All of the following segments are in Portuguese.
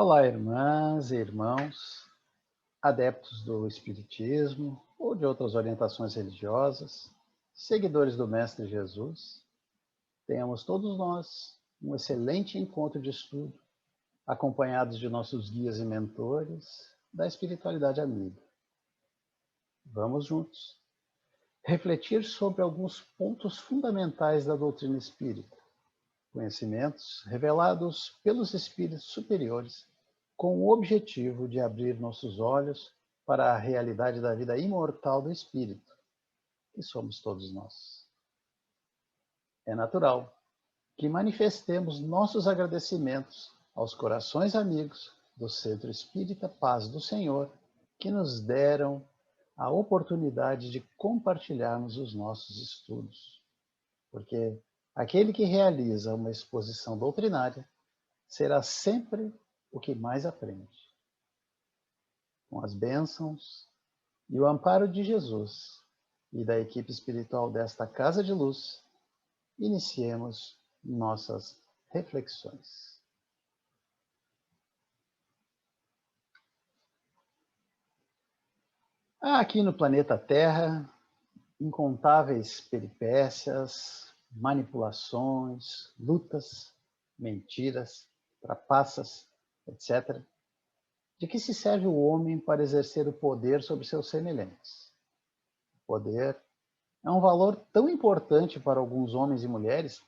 Olá, irmãs e irmãos, adeptos do Espiritismo ou de outras orientações religiosas, seguidores do Mestre Jesus. Tenhamos todos nós um excelente encontro de estudo, acompanhados de nossos guias e mentores da espiritualidade amiga. Vamos juntos refletir sobre alguns pontos fundamentais da doutrina espírita, conhecimentos revelados pelos espíritos superiores, com o objetivo de abrir nossos olhos para a realidade da vida imortal do espírito, que somos todos nós. É natural que manifestemos nossos agradecimentos aos corações amigos do Centro Espírita Paz do Senhor, que nos deram a oportunidade de compartilharmos os nossos estudos, porque aquele que realiza uma exposição doutrinária será sempre o que mais aprende. Com as bênçãos e o amparo de Jesus e da equipe espiritual desta Casa de Luz, iniciemos nossas reflexões. Há aqui no planeta Terra incontáveis peripécias, manipulações, lutas, mentiras, trapaças, etc., de que se serve o homem para exercer o poder sobre seus semelhantes. O poder é um valor tão importante para alguns homens e mulheres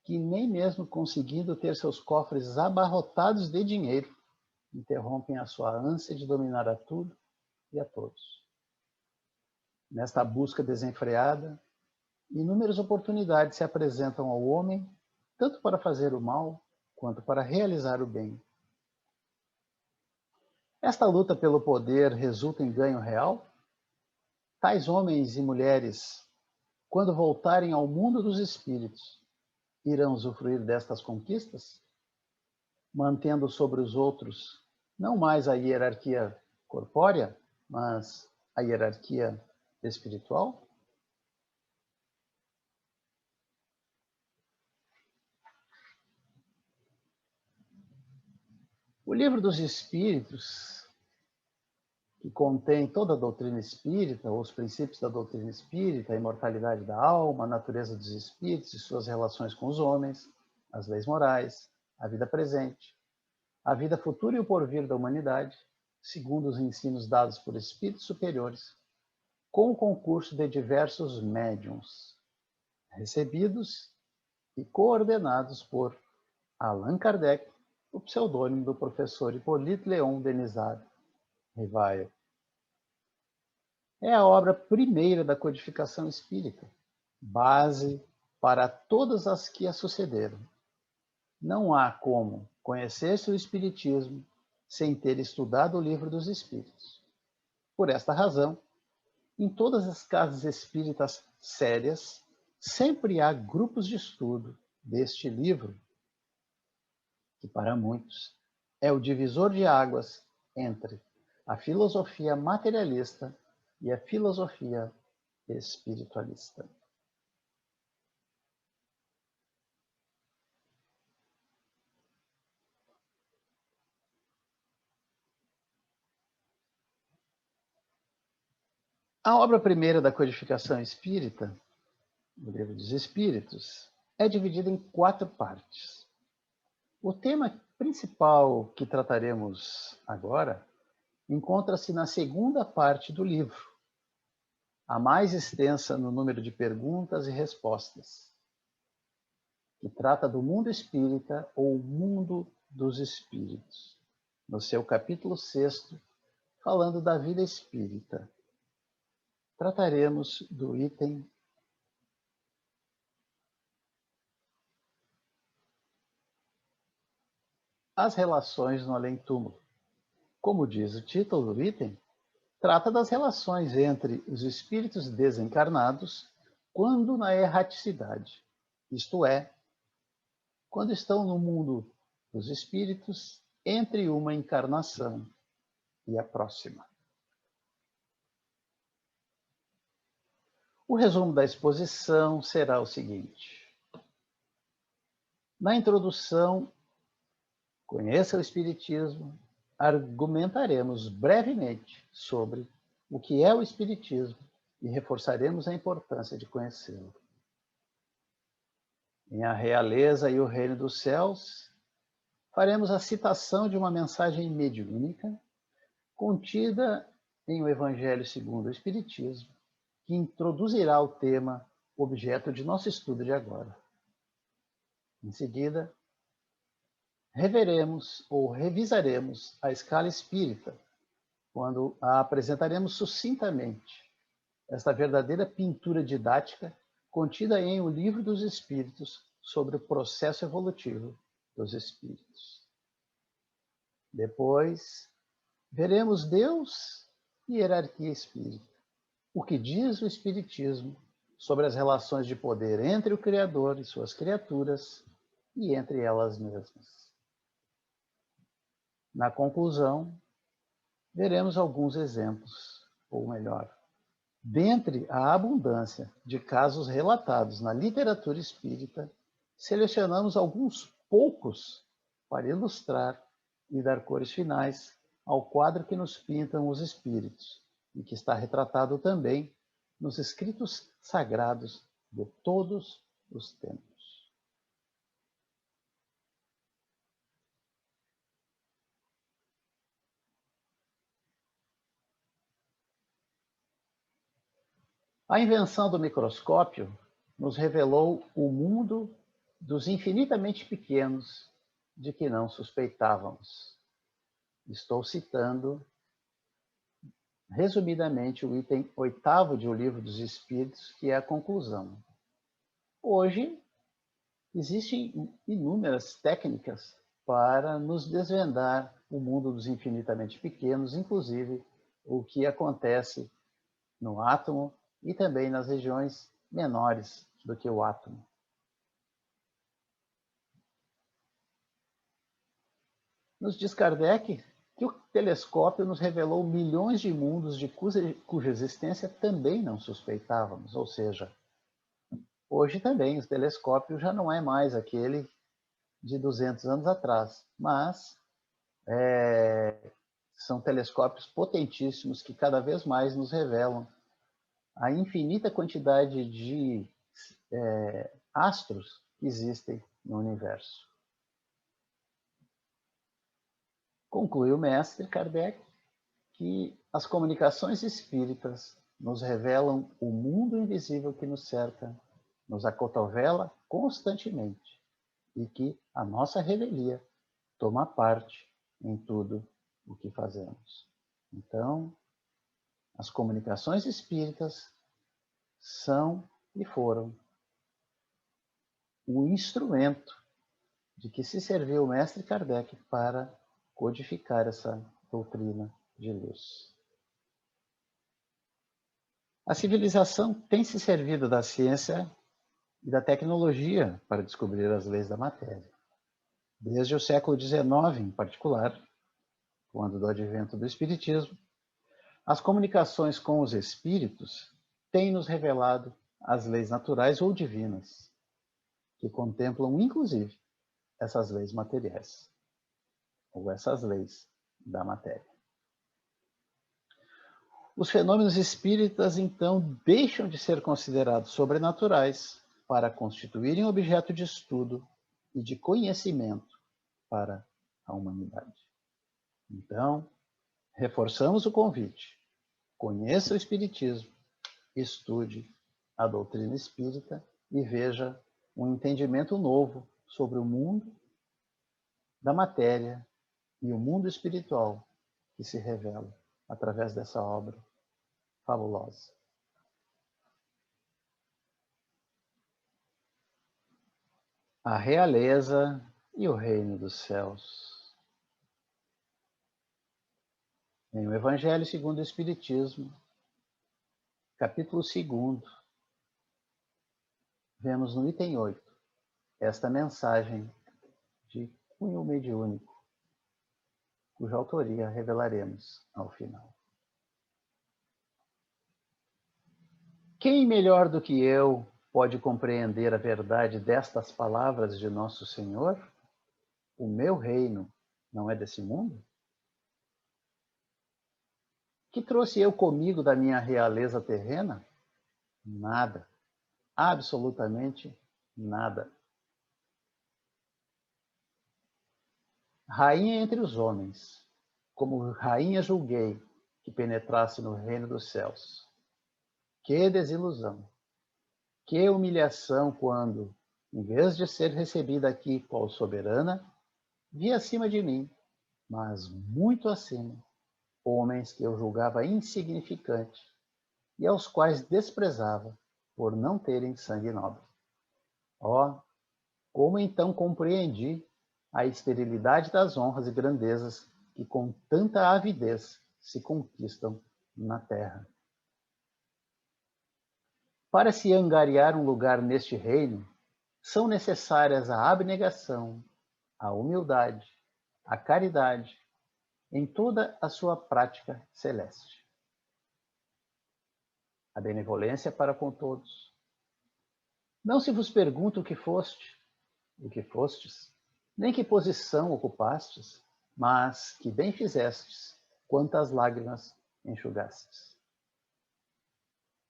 que nem mesmo conseguindo ter seus cofres abarrotados de dinheiro, interrompem a sua ânsia de dominar a tudo e a todos. Nesta busca desenfreada, inúmeras oportunidades se apresentam ao homem, tanto para fazer o mal, quanto para realizar o bem. Esta luta pelo poder resulta em ganho real? Tais homens e mulheres, quando voltarem ao mundo dos espíritos, irão usufruir destas conquistas? Mantendo sobre os outros não mais a hierarquia corpórea, mas a hierarquia espiritual? O Livro dos Espíritos, que contém toda a doutrina espírita, os princípios da doutrina espírita, a imortalidade da alma, a natureza dos espíritos e suas relações com os homens, as leis morais, a vida presente, a vida futura e o porvir da humanidade, segundo os ensinos dados por espíritos superiores, com o concurso de diversos médiuns, recebidos e coordenados por Allan Kardec, o pseudônimo do professor Hippolyte Léon Denisard Rivail. É a obra primeira da codificação espírita, base para todas as que a sucederam. Não há como conhecer-se o Espiritismo sem ter estudado o Livro dos Espíritos. Por esta razão, em todas as casas espíritas sérias, sempre há grupos de estudo deste livro, que para muitos é o divisor de águas entre a filosofia materialista e a filosofia espiritualista. A obra primeira da codificação espírita, o Livro dos Espíritos, é dividida em 4 partes. O tema principal que trataremos agora encontra-se na segunda parte do livro, a mais extensa no número de perguntas e respostas, que trata do mundo espírita ou mundo dos espíritos, no seu capítulo 6º, falando da vida espírita. Trataremos do item As relações no além-túmulo. Como diz o título do item, trata das relações entre os espíritos desencarnados quando na erraticidade, isto é, quando estão no mundo dos espíritos entre uma encarnação e a próxima. O resumo da exposição será o seguinte. Na introdução, Conheça o Espiritismo, argumentaremos brevemente sobre o que é o Espiritismo e reforçaremos a importância de conhecê-lo. Em A Realeza e o Reino dos Céus, faremos a citação de uma mensagem mediúnica contida em O Evangelho segundo o Espiritismo, que introduzirá o tema objeto de nosso estudo de agora. Em seguida, reveremos ou revisaremos a escala espírita, quando a apresentaremos sucintamente, esta verdadeira pintura didática contida em O Livro dos Espíritos sobre o processo evolutivo dos espíritos. Depois, veremos Deus e hierarquia espírita, o que diz o Espiritismo sobre as relações de poder entre o Criador e suas criaturas e entre elas mesmas. Na conclusão, veremos alguns exemplos, ou melhor, dentre a abundância de casos relatados na literatura espírita, selecionamos alguns poucos para ilustrar e dar cores finais ao quadro que nos pintam os espíritos e que está retratado também nos escritos sagrados de todos os tempos. A invenção do microscópio nos revelou o mundo dos infinitamente pequenos de que não suspeitávamos. Estou citando, resumidamente, o item 8º de O Livro dos Espíritos, que é a conclusão. Hoje, existem inúmeras técnicas para nos desvendar o mundo dos infinitamente pequenos, inclusive o que acontece no átomo e também nas regiões menores do que o átomo. Nos diz Kardec que o telescópio nos revelou milhões de mundos de cuja existência também não suspeitávamos, ou seja, hoje também o telescópio já não é mais aquele de 200 anos atrás, mas são telescópios potentíssimos que cada vez mais nos revelam a infinita quantidade de astros que existem no universo. Conclui o mestre Kardec que as comunicações espíritas nos revelam o mundo invisível que nos cerca, nos acotovela constantemente e que a nossa revelia toma parte em tudo o que fazemos. Então, as comunicações espíritas são e foram o instrumento de que se serviu o mestre Kardec para codificar essa doutrina de luz. A civilização tem se servido da ciência e da tecnologia para descobrir as leis da matéria. Desde o século XIX, em particular, quando do advento do Espiritismo, as comunicações com os espíritos têm nos revelado as leis naturais ou divinas, que contemplam, inclusive, essas leis materiais, ou essas leis da matéria. Os fenômenos espíritas, então, deixam de ser considerados sobrenaturais para constituírem objeto de estudo e de conhecimento para a humanidade. Então, reforçamos o convite. Conheça o Espiritismo, estude a doutrina espírita e veja um entendimento novo sobre o mundo da matéria e o mundo espiritual que se revela através dessa obra fabulosa. A Realeza e o Reino dos Céus. Em O Evangelho segundo o Espiritismo, capítulo 2º, vemos no item 8 esta mensagem de cunho mediúnico, cuja autoria revelaremos ao final. Quem melhor do que eu pode compreender a verdade destas palavras de nosso Senhor? O meu reino não é desse mundo? Que trouxe eu comigo da minha realeza terrena? Nada, absolutamente nada. Rainha entre os homens, como rainha julguei que penetrasse no reino dos céus. Que desilusão! Que humilhação quando, em vez de ser recebida aqui qual soberana, vi acima de mim, mas muito acima, homens que eu julgava insignificante e aos quais desprezava por não terem sangue nobre. Oh, como então compreendi a esterilidade das honras e grandezas que com tanta avidez se conquistam na terra. Para se angariar um lugar neste reino, são necessárias a abnegação, a humildade, a caridade, em toda a sua prática celeste. A benevolência para com todos. Não se vos pergunta o que fostes, nem que posição ocupastes, mas que bem fizestes, quantas lágrimas enxugastes.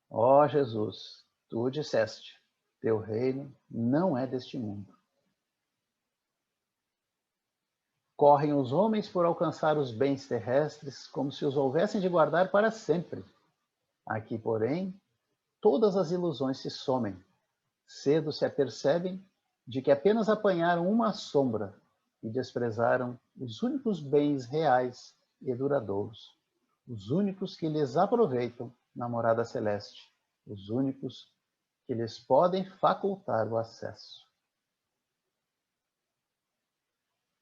Ó Jesus, tu disseste, teu reino não é deste mundo. Correm os homens por alcançar os bens terrestres como se os houvessem de guardar para sempre. Aqui, porém, todas as ilusões se somem. Cedo se apercebem de que apenas apanharam uma sombra e desprezaram os únicos bens reais e duradouros, os únicos que lhes aproveitam na morada celeste, os únicos que lhes podem facultar o acesso.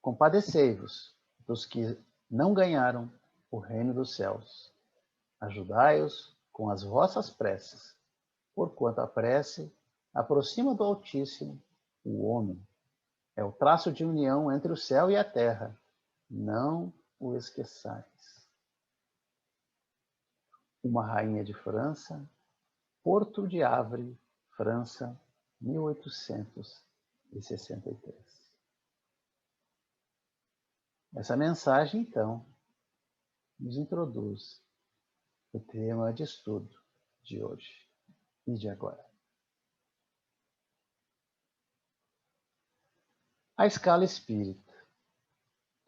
Compadecei-vos dos que não ganharam o reino dos céus. Ajudai-os com as vossas preces, porquanto a prece aproxima do Altíssimo o homem. É o traço de união entre o céu e a terra. Não o esqueçais. Uma rainha de França, Porto de Havre, França, 1863. Essa mensagem, então, nos introduz o tema de estudo de hoje e de agora. A escala espírita.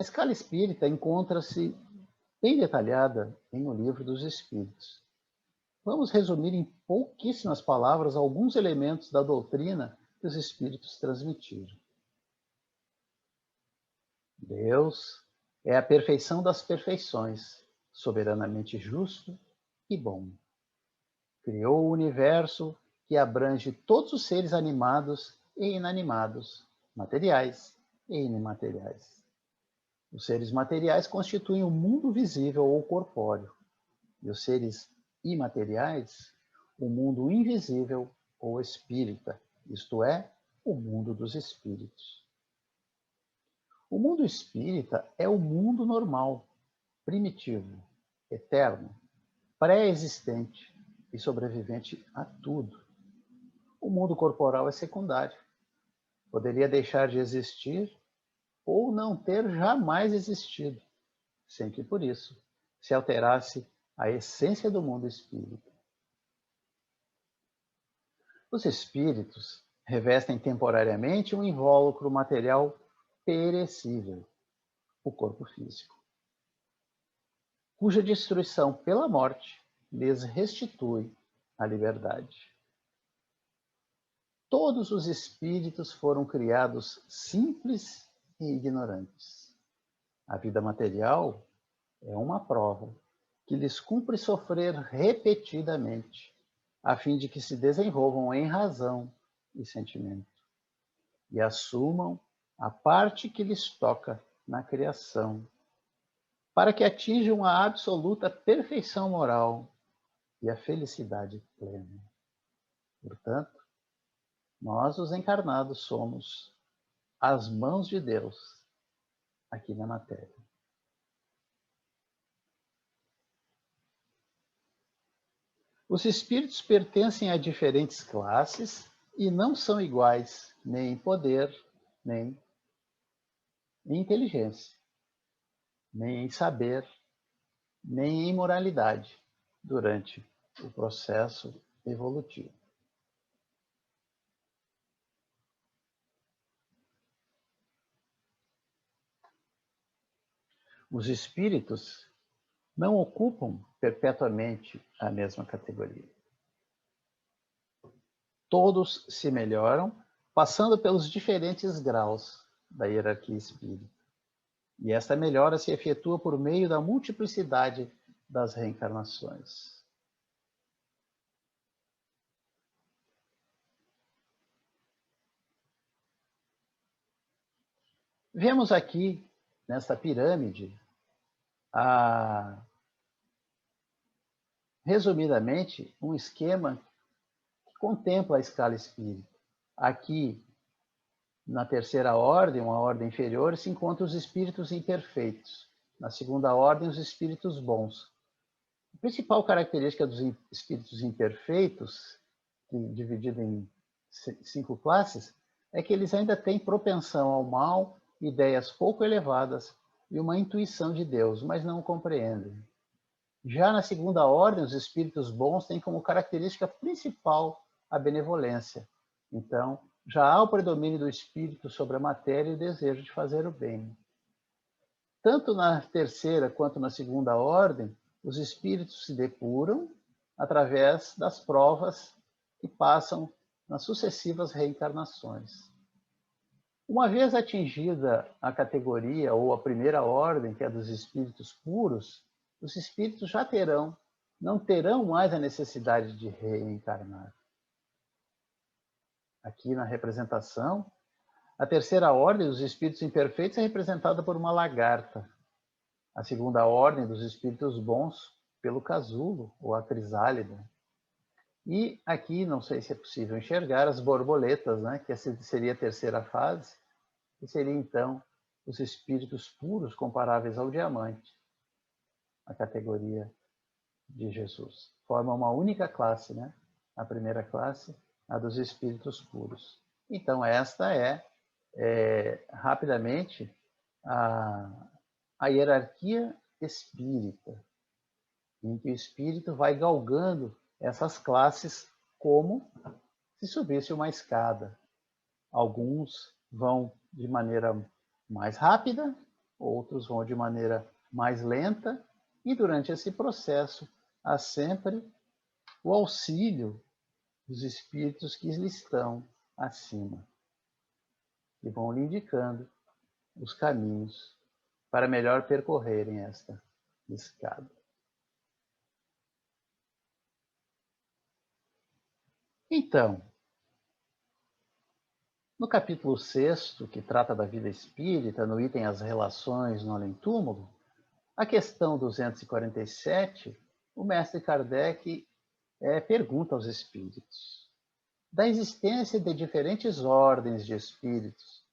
A escala espírita encontra-se bem detalhada em O Livro dos Espíritos. Vamos resumir em pouquíssimas palavras alguns elementos da doutrina que os espíritos transmitiram. Deus é a perfeição das perfeições, soberanamente justo e bom. Criou o universo que abrange todos os seres animados e inanimados, materiais e imateriais. Os seres materiais constituem o mundo visível ou corpóreo, e os seres imateriais, o mundo invisível ou espírita, isto é, o mundo dos espíritos. O mundo espírita é o mundo normal, primitivo, eterno, pré-existente e sobrevivente a tudo. O mundo corporal é secundário. Poderia deixar de existir ou não ter jamais existido, sem que por isso se alterasse a essência do mundo espírita. Os espíritos revestem temporariamente um invólucro material perecível, o corpo físico, cuja destruição pela morte lhes restitui a liberdade. Todos os espíritos foram criados simples e ignorantes. A vida material é uma prova que lhes cumpre sofrer repetidamente, a fim de que se desenvolvam em razão e sentimento, e assumam a parte que lhes toca na criação, para que atinjam a absoluta perfeição moral e a felicidade plena. Portanto, nós, os encarnados, somos as mãos de Deus aqui na matéria. Os espíritos pertencem a diferentes classes e não são iguais nem em poder, nem em inteligência. nem em saber, nem em moralidade durante o processo evolutivo. Os espíritos não ocupam perpetuamente a mesma categoria. Todos se melhoram, passando pelos diferentes graus da hierarquia espírita. E esta melhora se efetua por meio da multiplicidade das reencarnações. Vemos aqui, nesta pirâmide, resumidamente, um esquema que contempla a escala espírita. Aqui, na terceira ordem, uma ordem inferior, se encontram os espíritos imperfeitos. Na segunda ordem, os espíritos bons. A principal característica dos espíritos imperfeitos, dividido em 5 classes, é que eles ainda têm propensão ao mal, ideias pouco elevadas e uma intuição de Deus, mas não o compreendem. Já na segunda ordem, os espíritos bons têm como característica principal a benevolência. Então, já há o predomínio do espírito sobre a matéria e o desejo de fazer o bem. Tanto na terceira quanto na segunda ordem, os espíritos se depuram através das provas que passam nas sucessivas reencarnações. Uma vez atingida a categoria ou a primeira ordem, que é dos espíritos puros, os espíritos já não terão mais a necessidade de reencarnar. Aqui na representação, a terceira ordem dos espíritos imperfeitos é representada por uma lagarta. A segunda ordem dos espíritos bons, pelo casulo, ou a crisálida. E aqui, não sei se é possível enxergar, as borboletas, né, que seria a terceira fase, que seria, então, os espíritos puros comparáveis ao diamante, a categoria de Jesus. Forma uma única classe, né? A primeira classe, a dos espíritos puros. Então, esta rapidamente, a hierarquia espírita, em que o espírito vai galgando essas classes como se subisse uma escada. Alguns vão de maneira mais rápida, outros vão de maneira mais lenta, e durante esse processo há sempre o auxílio dos espíritos que lhe estão acima, que vão lhe indicando os caminhos para melhor percorrerem esta escada. Então, no capítulo 6º, que trata da vida espírita, no item As Relações no Além-Túmulo, a questão 247, o mestre Kardec pergunta aos espíritos: da existência de diferentes ordens de espíritos,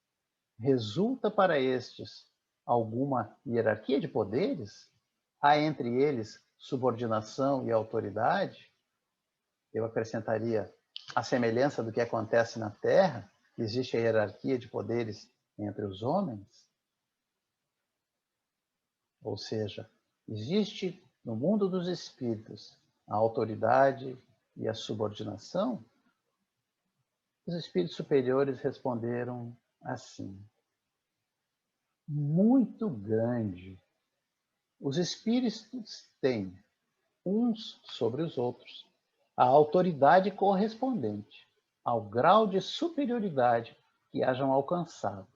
resulta para estes alguma hierarquia de poderes? Há entre eles subordinação e autoridade? Eu acrescentaria, a semelhança do que acontece na Terra, existe a hierarquia de poderes entre os homens? Ou seja, existe no mundo dos espíritos a autoridade e a subordinação? Os espíritos superiores responderam assim: muito grande. Os espíritos têm, uns sobre os outros, a autoridade correspondente ao grau de superioridade que hajam alcançado,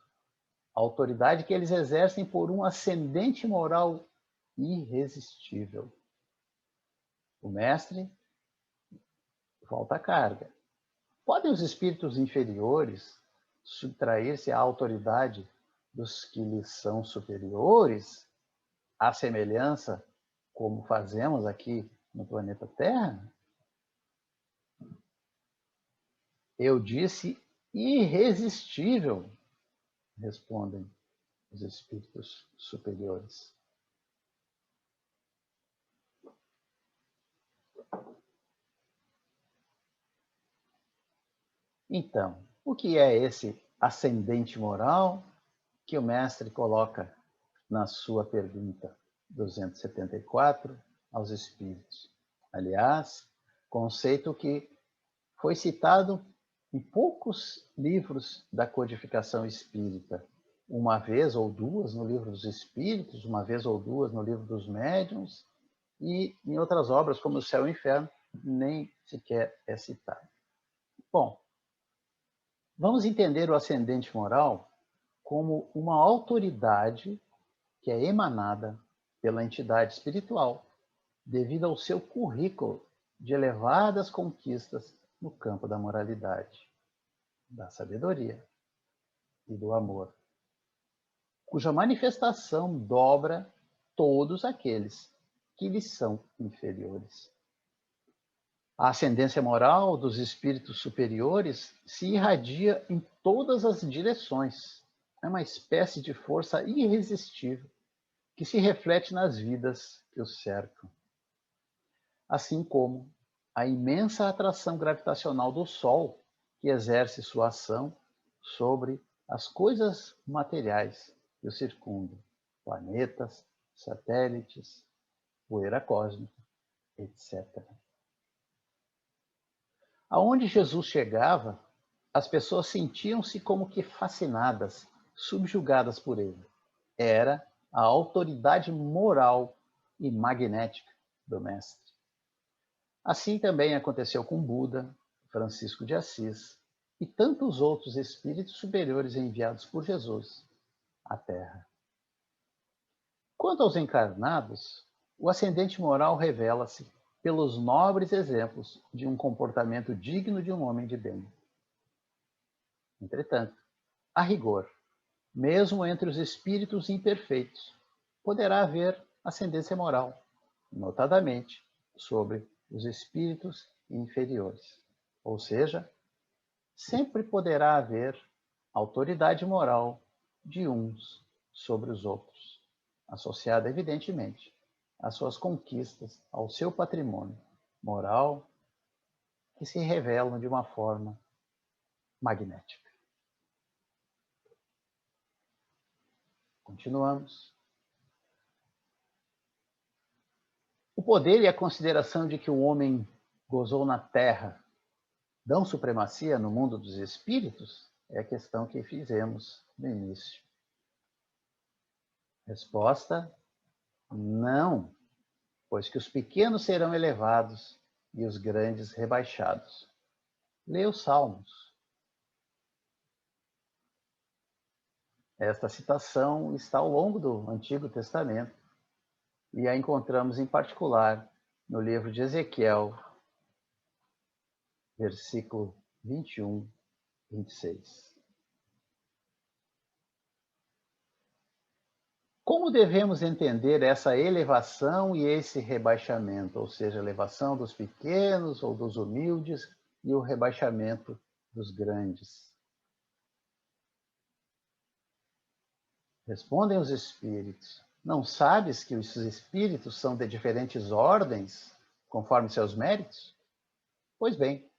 a autoridade que eles exercem por um ascendente moral irresistível. O mestre volta à carga. Podem os espíritos inferiores subtrair-se à autoridade dos que lhes são superiores, à semelhança como fazemos aqui no planeta Terra? Eu disse irresistível, respondem os espíritos superiores. Então, o que é esse ascendente moral que o mestre coloca na sua pergunta 274 aos espíritos. Aliás, conceito que foi citado em poucos livros da codificação espírita, uma vez ou duas no livro dos espíritos, uma vez ou duas no livro dos médiuns, e em outras obras, como O Céu e o Inferno, nem sequer é citado. Bom, vamos entender o ascendente moral como uma autoridade que é emanada pela entidade espiritual, devido ao seu currículo de elevadas conquistas no campo da moralidade, da sabedoria e do amor, cuja manifestação dobra todos aqueles que lhes são inferiores. A ascendência moral dos espíritos superiores se irradia em todas as direções. É uma espécie de força irresistível que se reflete nas vidas que os cercam. Assim como a imensa atração gravitacional do Sol, que exerce sua ação sobre as coisas materiais que o circundam, planetas, satélites, poeira cósmica, etc. Aonde Jesus chegava, as pessoas sentiam-se como que fascinadas, subjugadas por ele. Era a autoridade moral e magnética do Mestre. Assim também aconteceu com Buda, Francisco de Assis e tantos outros espíritos superiores enviados por Jesus à Terra. Quanto aos encarnados, o ascendente moral revela-se pelos nobres exemplos de um comportamento digno de um homem de bem. Entretanto, a rigor, mesmo entre os espíritos imperfeitos, poderá haver ascendência moral, notadamente sobre os espíritos inferiores. Ou seja, sempre poderá haver autoridade moral de uns sobre os outros, associada, evidentemente, às suas conquistas, ao seu patrimônio moral, que se revelam de uma forma magnética. Continuamos. O poder e a consideração de que o homem gozou na Terra dão supremacia no mundo dos espíritos? É a questão que fizemos no início. Resposta: não, pois que os pequenos serão elevados e os grandes rebaixados. Leia os Salmos. Esta citação está ao longo do Antigo Testamento e a encontramos em particular no livro de Ezequiel, versículo 21, 26. Como devemos entender essa elevação e esse rebaixamento, ou seja, a elevação dos pequenos ou dos humildes e o rebaixamento dos grandes? Respondem os espíritos: não sabes que os espíritos são de diferentes ordens, conforme seus méritos? Pois bem,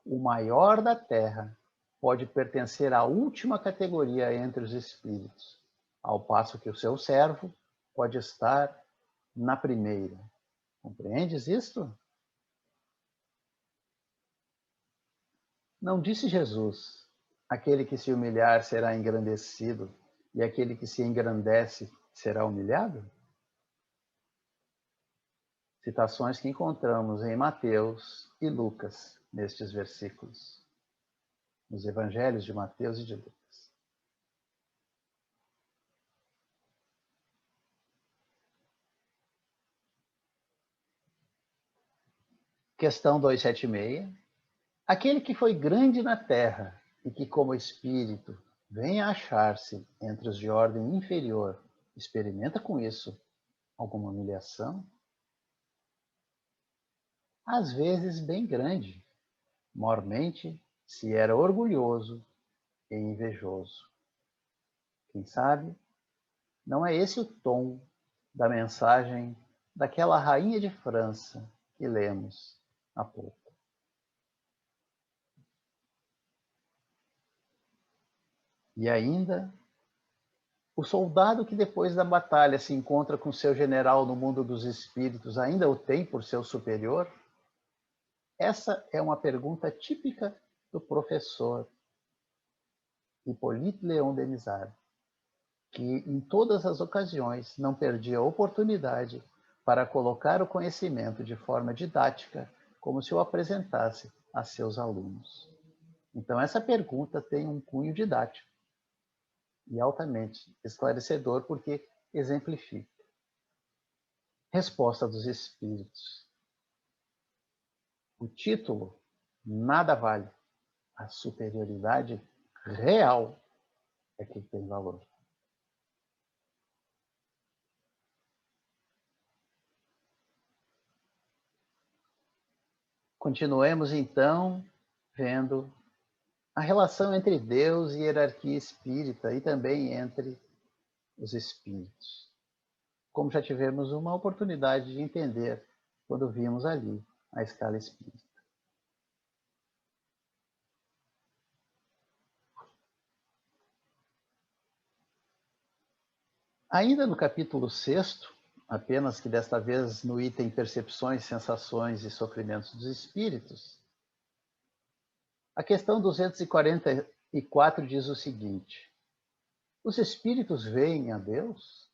o maior da terra pode pertencer à última categoria entre os espíritos, ao passo que o seu servo pode estar na primeira. Compreendes isto? Não disse Jesus: aquele que se humilhar será engrandecido, e aquele que se engrandece será humilhado? Citações que encontramos em Mateus e Lucas, nestes versículos, nos evangelhos de Mateus e de Lucas. Questão 276. Aquele que foi grande na terra e que, como espírito, vem a achar-se entre os de ordem inferior, experimenta com isso alguma humilhação? Às vezes bem grande, mormente se era orgulhoso e invejoso. Quem sabe, não é esse o tom da mensagem daquela rainha de França que lemos há pouco. E ainda, O soldado que depois da batalha se encontra com seu general no mundo dos espíritos ainda o tem por seu superior? Essa é uma pergunta típica do professor Hippolyte Léon Denisard, que em todas as ocasiões não perdia a oportunidade para colocar o conhecimento de forma didática, como se o apresentasse a seus alunos. Então, essa pergunta tem um cunho didático e altamente esclarecedor, porque exemplifica. Resposta dos espíritos. O título nada vale. A superioridade real é que tem valor. Continuemos, então, vendo a relação entre Deus e hierarquia espírita e também entre os espíritos. Como já tivemos uma oportunidade de entender quando vimos ali a escala espírita. Ainda no capítulo 6º, apenas que desta vez no item Percepções, Sensações e Sofrimentos dos Espíritos, a questão 244 diz o seguinte: os espíritos veem a Deus?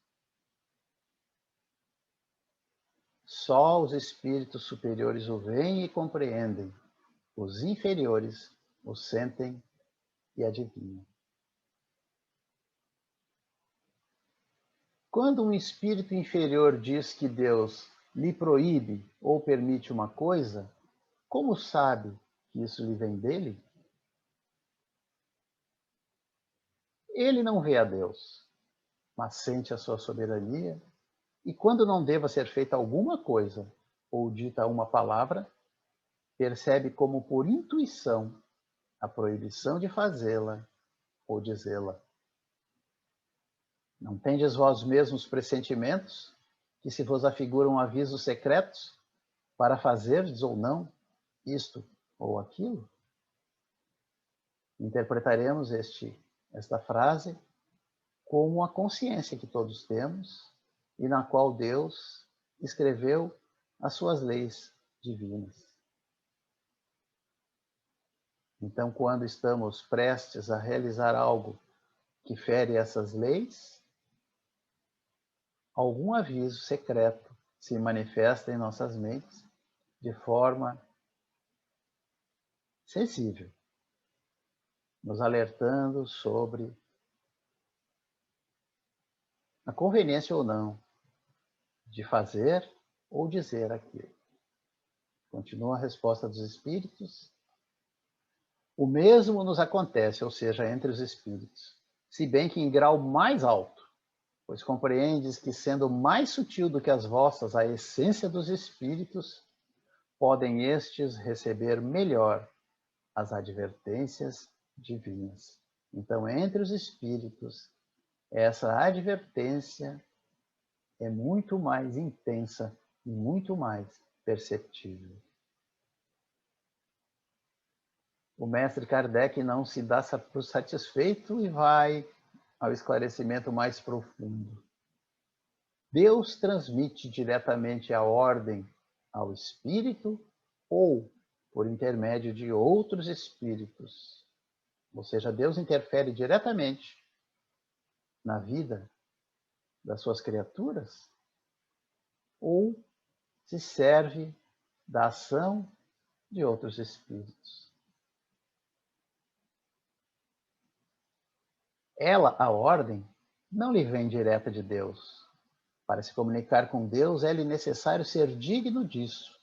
Só os espíritos superiores o veem e compreendem. Os inferiores o sentem e adivinham. Quando um espírito inferior diz que Deus lhe proíbe ou permite uma coisa, como sabe que isso lhe vem dele? Ele não vê a Deus, mas sente a sua soberania, e quando não deva ser feita alguma coisa ou dita uma palavra, percebe como por intuição a proibição de fazê-la ou dizê-la. Não tendes vós mesmos pressentimentos, que se vos afiguram avisos secretos, para fazerdes ou não isto ou aquilo? Interpretaremos esta frase como a consciência que todos temos e na qual Deus escreveu as suas leis divinas. Então, quando estamos prestes a realizar algo que fere essas leis, algum aviso secreto se manifesta em nossas mentes de forma sensível, nos alertando sobre a conveniência ou não de fazer ou dizer aquilo. Continua a resposta dos espíritos. O mesmo nos acontece, ou seja, entre os espíritos, se bem que em grau mais alto, pois compreendes que, sendo mais sutil do que as vossas a essência dos espíritos, podem estes receber melhor as advertências divinas. Então, entre os espíritos, essa advertência é muito mais intensa e muito mais perceptível. O mestre Kardec não se dá por satisfeito e vai ao esclarecimento mais profundo. Deus transmite diretamente a ordem ao espírito ou por intermédio de outros espíritos. Ou seja, Deus interfere diretamente na vida das suas criaturas ou se serve da ação de outros espíritos. Ela, a ordem, não lhe vem direta de Deus. Para se comunicar com Deus, é-lhe necessário ser digno disso.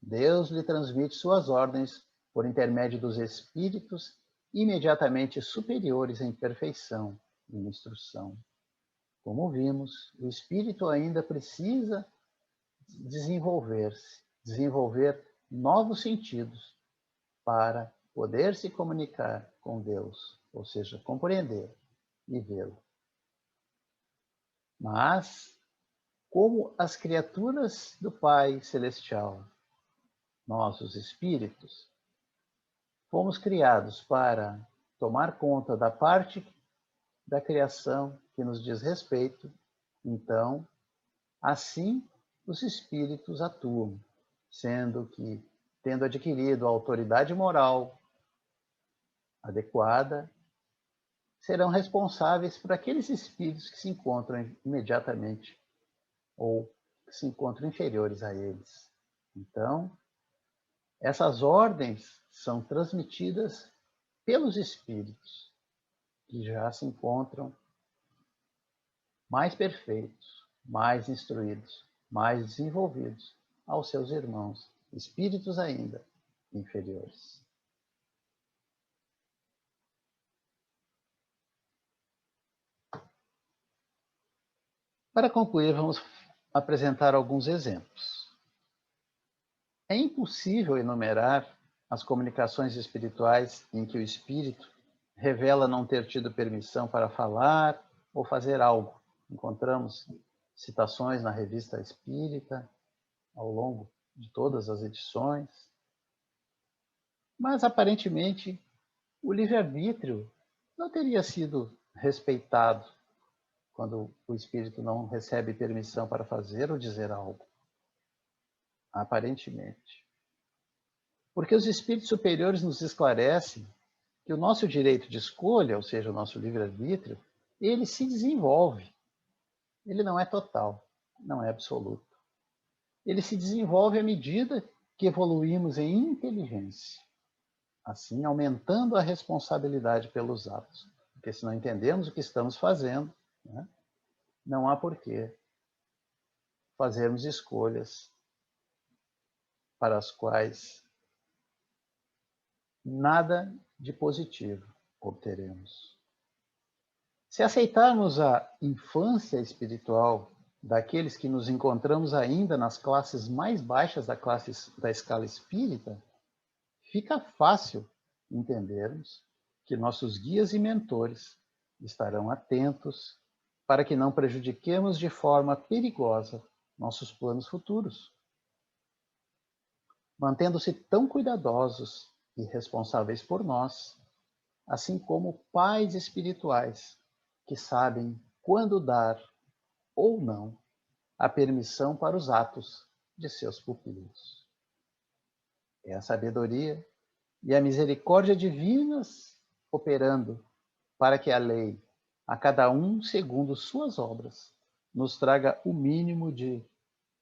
Deus lhe transmite suas ordens por intermédio dos espíritos imediatamente superiores em perfeição e instrução. Como vimos, o espírito ainda precisa desenvolver-se, desenvolver novos sentidos para poder se comunicar com Deus, ou seja, compreender e vê-lo. Mas, como as criaturas do Pai Celestial, nós, os espíritos, fomos criados para tomar conta da parte da criação que nos diz respeito, então, assim os espíritos atuam, sendo que, tendo adquirido a autoridade moral adequada, serão responsáveis por aqueles espíritos que se encontram imediatamente ou que se encontram inferiores a eles. Então, essas ordens são transmitidas pelos espíritos que já se encontram mais perfeitos, mais instruídos, mais desenvolvidos aos seus irmãos, espíritos ainda inferiores. Para concluir, vamos apresentar alguns exemplos. É impossível enumerar as comunicações espirituais em que o espírito revela não ter tido permissão para falar ou fazer algo. Encontramos citações na Revista Espírita ao longo de todas as edições. Mas, aparentemente, o livre-arbítrio não teria sido respeitado quando o espírito não recebe permissão para fazer ou dizer algo. Aparentemente. Porque os espíritos superiores nos esclarecem que o nosso direito de escolha, ou seja, o nosso livre-arbítrio, ele se desenvolve. Ele não é total, não é absoluto. Ele se desenvolve à medida que evoluímos em inteligência, assim aumentando a responsabilidade pelos atos. Porque se não entendemos o que estamos fazendo, né, não há porquê fazermos escolhas para as quais nada de positivo obteremos. Se aceitarmos a infância espiritual daqueles que nos encontramos ainda nas classes mais baixas da escala espírita, fica fácil entendermos que nossos guias e mentores estarão atentos para que não prejudiquemos de forma perigosa nossos planos futuros, mantendo-se tão cuidadosos e responsáveis por nós, assim como pais espirituais que sabem quando dar ou não a permissão para os atos de seus pupilos. É a sabedoria e a misericórdia divinas operando para que a lei, a cada um segundo suas obras, nos traga o mínimo de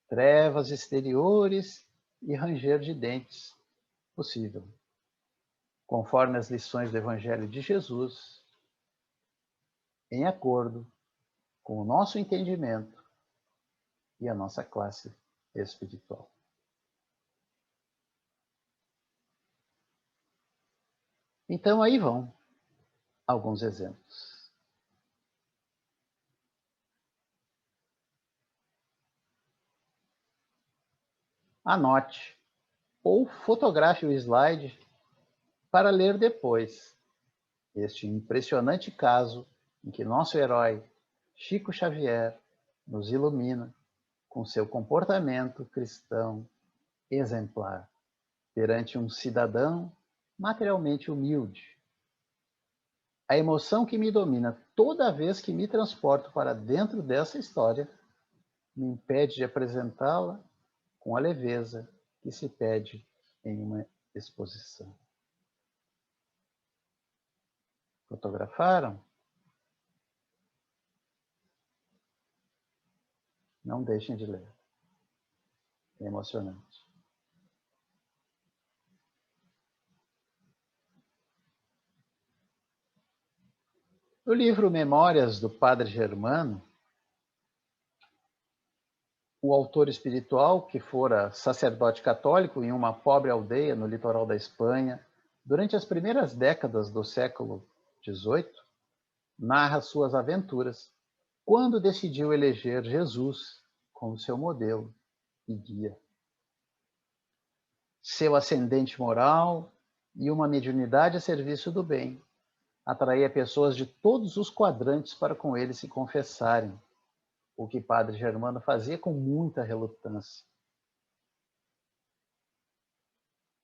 trevas exteriores e ranger de dentes possível, conforme as lições do Evangelho de Jesus, em acordo com o nosso entendimento e a nossa classe espiritual. Então, aí vão alguns exemplos. Anote ou fotografe o slide para ler depois este impressionante caso em que nosso herói Chico Xavier nos ilumina com seu comportamento cristão exemplar perante um cidadão materialmente humilde. A emoção que me domina toda vez que me transporto para dentro dessa história me impede de apresentá-la com a leveza que se pede em uma exposição. Fotografaram? Não deixem de ler. É emocionante. No livro Memórias do Padre Germano, o autor espiritual, que fora sacerdote católico em uma pobre aldeia no litoral da Espanha, durante as primeiras décadas do século XVIII, narra suas aventuras quando decidiu eleger Jesus como seu modelo e guia. Seu ascendente moral e uma mediunidade a serviço do bem atraía pessoas de todos os quadrantes para com ele se confessarem, o que Padre Germano fazia com muita relutância.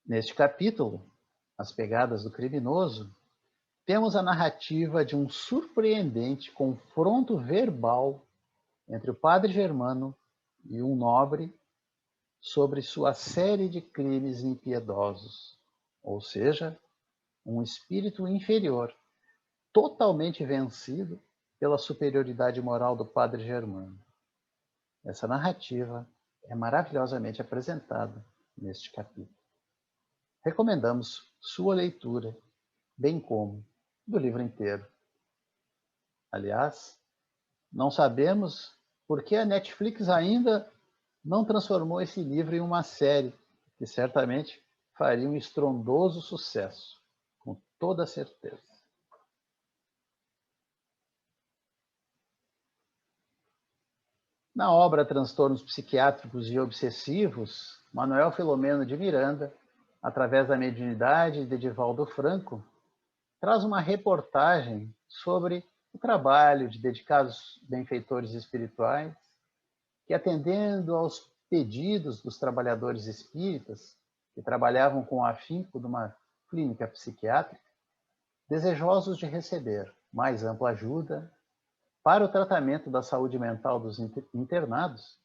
Neste capítulo, As Pegadas do Criminoso, temos a narrativa de um surpreendente confronto verbal entre o padre Germano e um nobre sobre sua série de crimes impiedosos, ou seja, um espírito inferior, totalmente vencido pela superioridade moral do padre Germano. Essa narrativa é maravilhosamente apresentada neste capítulo. Recomendamos sua leitura, bem como do livro inteiro. Aliás, não sabemos por que a Netflix ainda não transformou esse livro em uma série, que certamente faria um estrondoso sucesso, com toda certeza. Na obra Transtornos Psiquiátricos e Obsessivos, Manuel Filomeno de Miranda, através da mediunidade de Divaldo Franco, traz uma reportagem sobre o trabalho de dedicados benfeitores espirituais que, atendendo aos pedidos dos trabalhadores espíritas, que trabalhavam com afinco numa clínica psiquiátrica, desejosos de receber mais ampla ajuda para o tratamento da saúde mental dos internados,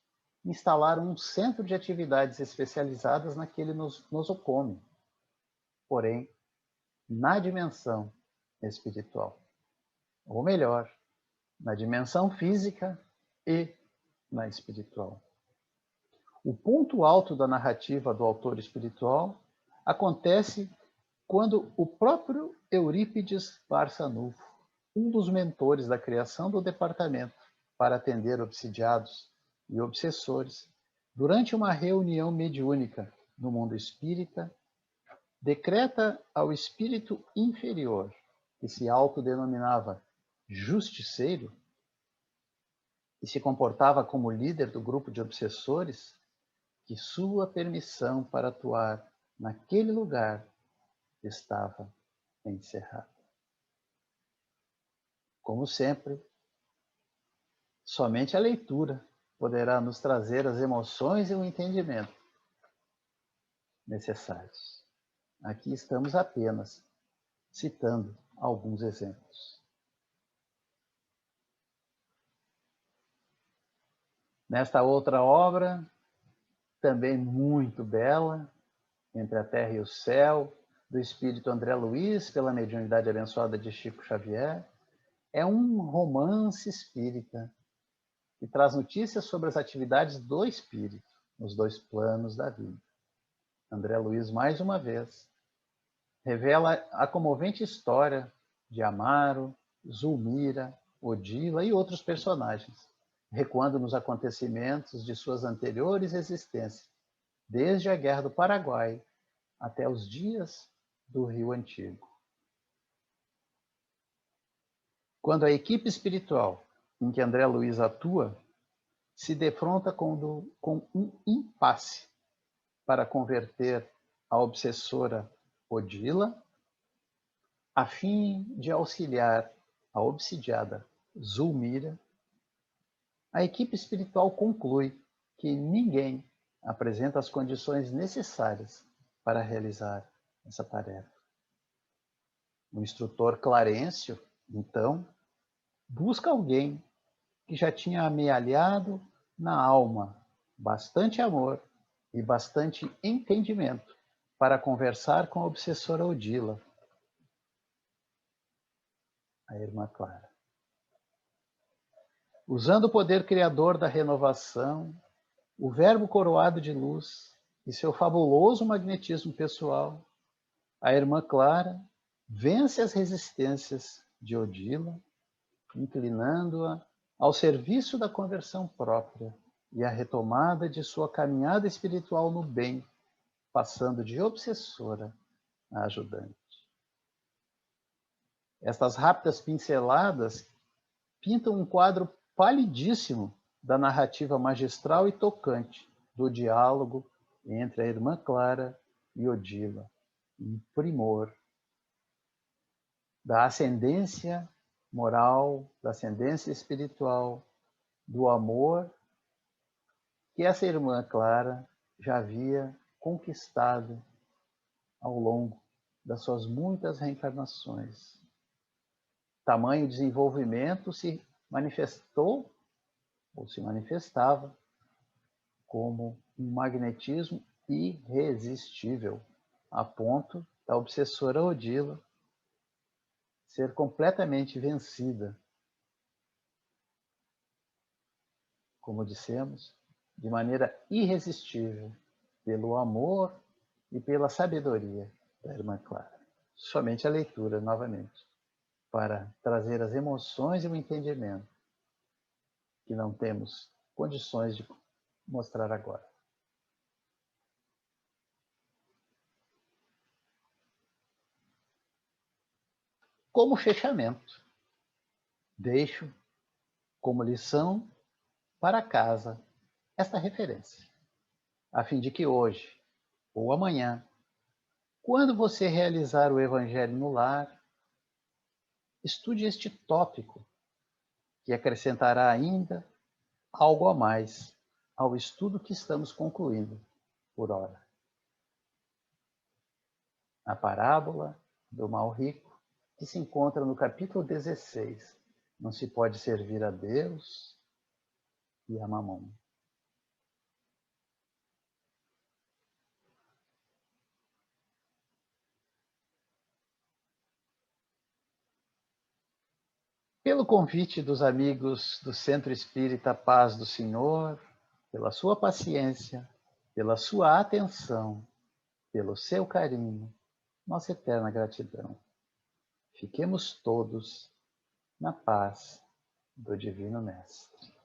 instalaram um centro de atividades especializadas naquele nosocômio, porém, na dimensão espiritual. Ou melhor, na dimensão física e na espiritual. O ponto alto da narrativa do autor espiritual acontece quando o próprio Eurípides Barçanufo, um dos mentores da criação do departamento para atender obsidiados e obsessores, durante uma reunião mediúnica no mundo espírita, decreta ao espírito inferior, que se autodenominava justiceiro e se comportava como líder do grupo de obsessores, que sua permissão para atuar naquele lugar estava encerrada. Como sempre, somente a leitura poderá nos trazer as emoções e o entendimento necessários. Aqui estamos apenas citando alguns exemplos. Nesta outra obra, também muito bela, Entre a Terra e o Céu, do espírito André Luiz, pela mediunidade abençoada de Chico Xavier, é um romance espírita que traz notícias sobre as atividades do espírito nos dois planos da vida. André Luiz, mais uma vez, revela a comovente história de Amaro, Zulmira, Odila e outros personagens, recuando nos acontecimentos de suas anteriores existências, desde a Guerra do Paraguai até os dias do Rio Antigo. Quando a equipe espiritual em que André Luiz atua se defronta com um impasse para converter a obsessora Odila, a fim de auxiliar a obsidiada Zulmira, a equipe espiritual conclui que ninguém apresenta as condições necessárias para realizar essa tarefa. O instrutor Clarencio, então, busca alguém que já tinha amealhado na alma bastante amor e bastante entendimento para conversar com a obsessora Odila, a irmã Clara. Usando o poder criador da renovação, o verbo coroado de luz e seu fabuloso magnetismo pessoal, a irmã Clara vence as resistências de Odila, inclinando-a ao serviço da conversão própria e a retomada de sua caminhada espiritual no bem, passando de obsessora a ajudante. Estas rápidas pinceladas pintam um quadro palidíssimo da narrativa magistral e tocante do diálogo entre a irmã Clara e Odila, um primor da ascendência moral, da ascendência espiritual, do amor que essa irmã Clara já havia conquistado ao longo das suas muitas reencarnações tamanho desenvolvimento se manifestou ou se manifestava como um magnetismo irresistível, a ponto da obsessora Odila ser completamente vencida, como dissemos, de maneira irresistível, pelo amor e pela sabedoria da irmã Clara. Somente a leitura, novamente, para trazer as emoções e o entendimento que não temos condições de mostrar agora. Como fechamento, deixo como lição para casa esta referência, a fim de que hoje ou amanhã, quando você realizar o Evangelho no lar, estude este tópico, que acrescentará ainda algo a mais ao estudo que estamos concluindo por ora. A parábola do mal rico, que se encontra no capítulo 16. Não se pode servir a Deus e a Mamon. Pelo convite dos amigos do Centro Espírita Paz do Senhor, pela sua paciência, pela sua atenção, pelo seu carinho, nossa eterna gratidão. Fiquemos todos na paz do Divino Mestre.